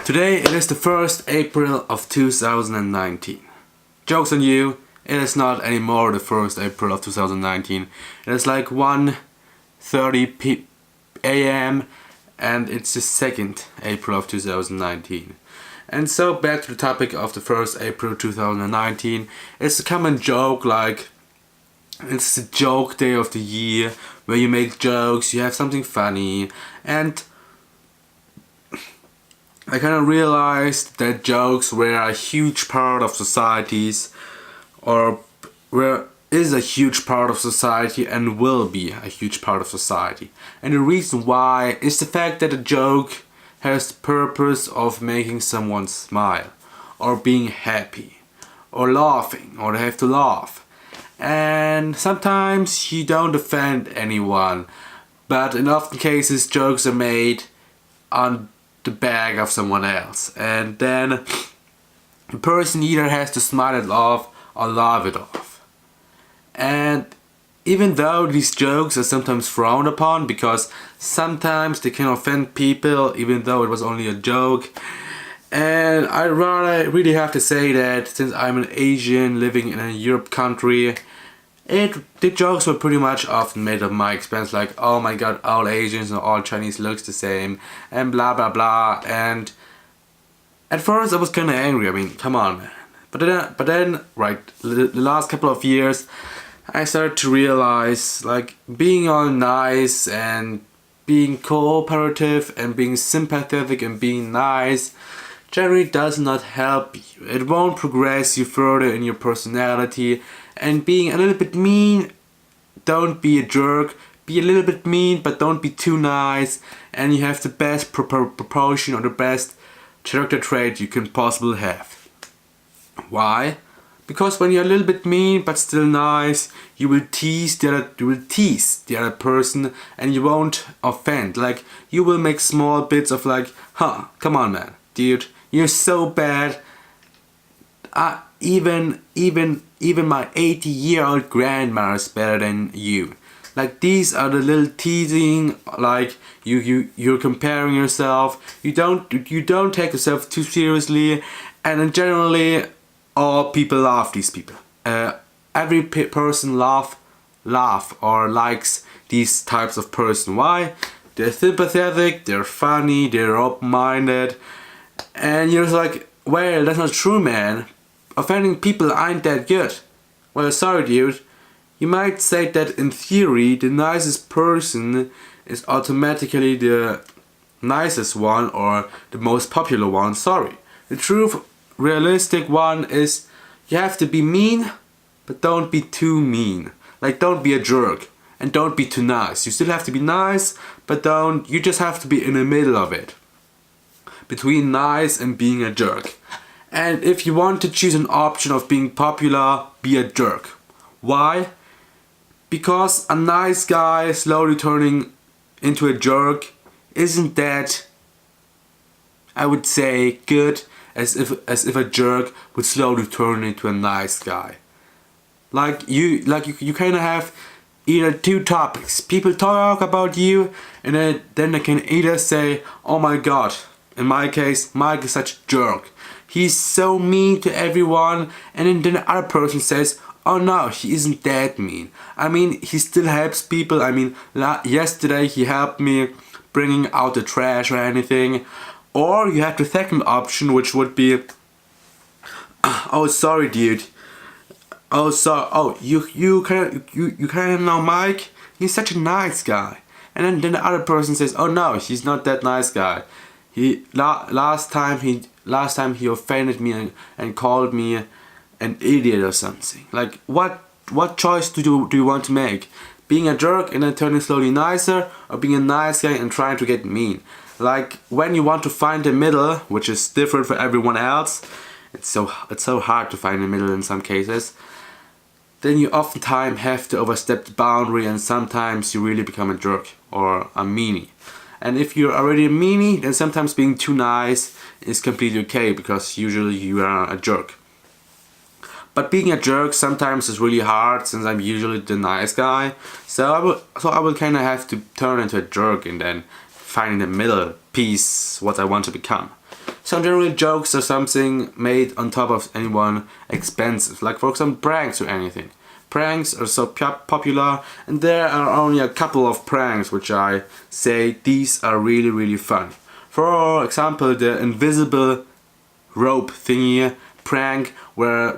Today it is the 1st April of 2019. Joke's on you, it is not anymore the 1st April of 2019. It is like 1:30 AM and it's the 2nd April of 2019. And so back to the topic of the 1st April 2019. It's a common joke, like it's the joke day of the year where you make jokes, you have something funny, and I kind of realized that jokes were a huge part of societies, or is a huge part of society and will be a huge part of society. And the reason why is the fact that a joke has the purpose of making someone smile, or being happy, or laughing, or they have to laugh. And sometimes you don't offend anyone, but in often cases jokes are made on the back of someone else, and then the person either has to smile it off or laugh it off. And even though these jokes are sometimes frowned upon because sometimes they can offend people even though it was only a joke, and I really have to say that since I'm an Asian living in a Europe country, the jokes were pretty much often made at my expense, like, oh my god, all Asians and all Chinese looks the same, and blah blah blah. And at first I was kinda angry, I mean, come on man. But then right, the last couple of years I started to realize, like, being all nice and being cooperative and being sympathetic and being nice generally does not help you. It won't progress you further in your personality. And being a little bit mean, don't be a jerk. Be a little bit mean, but don't be too nice. And you have the best proportion or the best character trait you can possibly have. Why? Because when you're a little bit mean but still nice, you will tease the other person, and you won't offend. Like, you will make small bits of like, huh, come on man, dude, you're so bad. Even my 80-year-old grandma is better than you. Like, these are the little teasing, like you're comparing yourself. You don't take yourself too seriously, and then generally all people love these people. Every person laugh or likes these types of person. Why? They're sympathetic, they're funny, they're open-minded, and you're just like, well, that's not true, man. Offending people aren't that good. Well, sorry dude, you might say that in theory the nicest person is automatically the nicest one or the most popular one. Sorry. The true realistic one is you have to be mean, but don't be too mean. Like, don't be a jerk and don't be too nice. You still have to be nice, but you just have to be in the middle of it, between nice and being a jerk. And if you want to choose an option of being popular, be a jerk. Why? Because a nice guy slowly turning into a jerk isn't that, I would say, good as if a jerk would slowly turn into a nice guy. Like you kind of have either two topics. People talk about you, and then they can either say, oh my god, in my case, Mike is such a jerk. He's so mean to everyone, and then the other person says, oh no, he isn't that mean. I mean, he still helps people. I mean, yesterday he helped me bringing out the trash or anything. Or you have the second option, which would be, oh sorry dude, you kind of know Mike, he's such a nice guy. And then the other person says, oh no, he's not that nice guy. Last time he offended me and called me an idiot or something. Like, what choice do you want to make? Being a jerk and then turning slowly nicer, or being a nice guy and trying to get mean? Like, when you want to find the middle, which is different for everyone else, it's so hard to find the middle in some cases, then you oftentimes have to overstep the boundary, and sometimes you really become a jerk or a meanie. And if you're already a meanie, then sometimes being too nice is completely okay, because usually you are a jerk. But being a jerk sometimes is really hard, since I'm usually the nice guy. So I will kind of have to turn into a jerk and then find in the middle piece what I want to become. So generally jokes are something made on top of anyone expensive, like for example pranks or anything. Pranks are so popular, and there are only a couple of pranks which I say these are really fun. For example, the invisible rope thingy prank where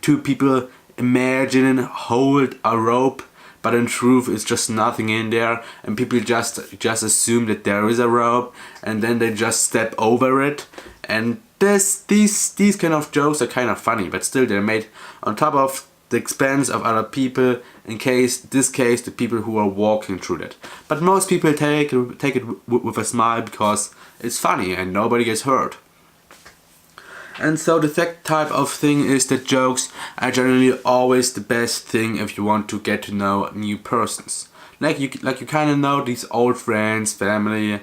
two people imagine hold a rope, but in truth it's just nothing in there, and people just assume that there is a rope, and then they just step over it. And these kind of jokes are kind of funny, but still they're made on top of the expense of other people, in this case the people who are walking through that. But most people take it with a smile because it's funny and nobody gets hurt. And so the second type of thing is that jokes are generally always the best thing if you want to get to know new persons. Like you kind of know these old friends, family.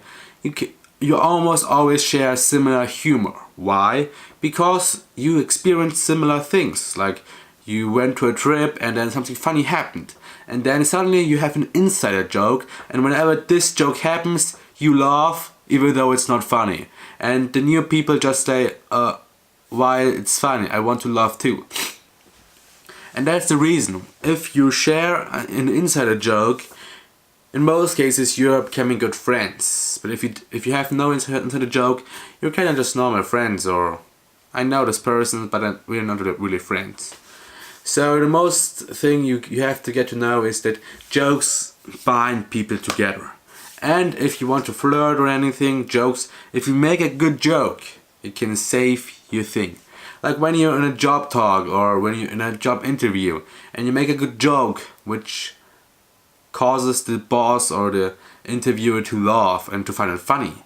You almost always share similar humor. Why? Because you experience similar things. Like you went to a trip and then something funny happened, and then suddenly you have an insider joke, and whenever this joke happens you laugh even though it's not funny, and the new people just say why it's funny, I want to laugh too. And that's the reason. If you share an insider joke, in most cases you're becoming good friends. But if you have no insider joke, you're kind of just normal friends, or I know this person but we're not really friends. So the most thing you have to get to know is that jokes bind people together. And if you want to flirt or anything, jokes, if you make a good joke, it can save your thing. Like when you're in a job talk or when you're in a job interview and you make a good joke which causes the boss or the interviewer to laugh and to find it funny,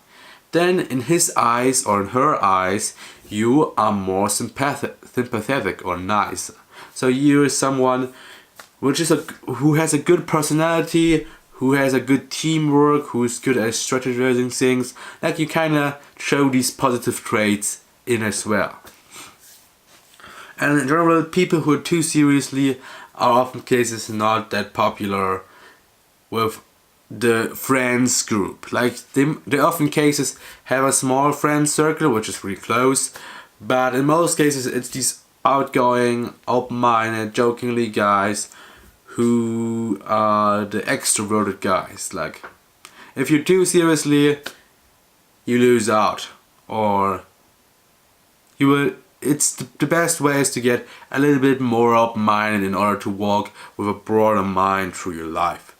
then in his eyes or in her eyes you are more sympathetic or nice. So you're someone who has a good personality, who has a good teamwork, who's good at strategizing things. Like you kinda show these positive traits in as well. And in general, people who are too seriously are often cases not that popular with the friends group. Like they often cases have a small friend circle which is really close, but in most cases it's these outgoing, open-minded, jokingly guys who are the extroverted guys. Like if you're too seriously, you lose out, or you will. It's the best way is to get a little bit more open-minded in order to walk with a broader mind through your life.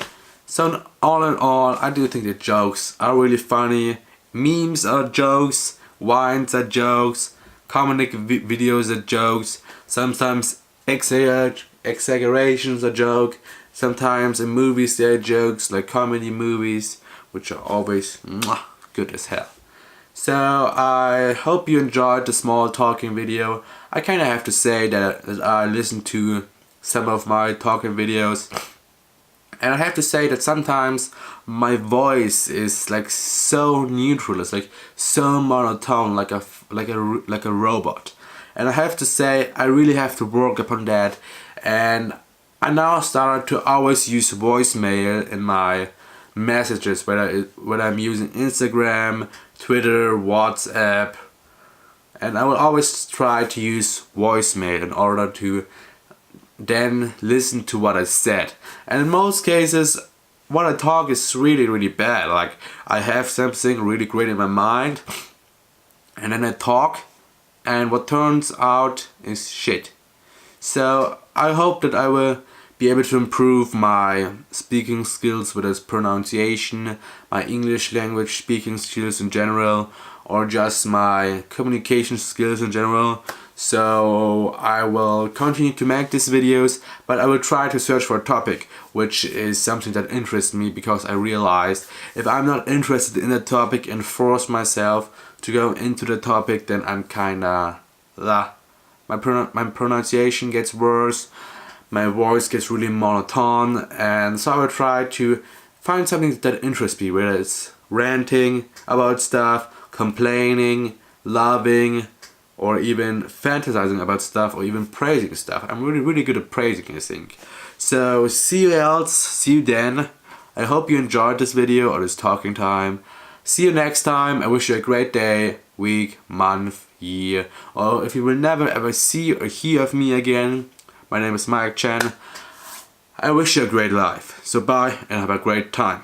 So all in all, I do think that jokes are really funny. Memes are jokes, wines are jokes, comedic videos are jokes, sometimes exaggerations are joke, sometimes in movies there are jokes, like comedy movies, which are always good as hell. So I hope you enjoyed the small talking video. I kinda have to say that I listened to some of my talking videos, and I have to say that sometimes my voice is like so neutral, it's like so monotone, like a robot. And I have to say I really have to work upon that, and I now started to always use voicemail in my messages, whether I'm using Instagram, Twitter, WhatsApp, and I will always try to use voicemail in order to then listen to what I said. And in most cases what I talk is really bad. Like I have something really great in my mind and then I talk and what turns out is shit. So I hope that I will be able to improve my speaking skills, whether it's pronunciation, my English language speaking skills in general, or just my communication skills in general. So I will continue to make these videos, but I will try to search for a topic which is something that interests me, because I realized if I'm not interested in a topic and force myself to go into the topic, then I'm kinda my pronunciation gets worse, my voice gets really monotone, and so I will try to find something that interests me, whether it's ranting about stuff, complaining, loving, or even fantasizing about stuff, or even praising stuff. I'm really good at praising, I think. So see you then. I hope you enjoyed this video or this talking time. See you next time. I wish you a great day, week, month, year, or if you will never ever see or hear of me again. My name is Chen. I wish you a great life. So bye and have a great time.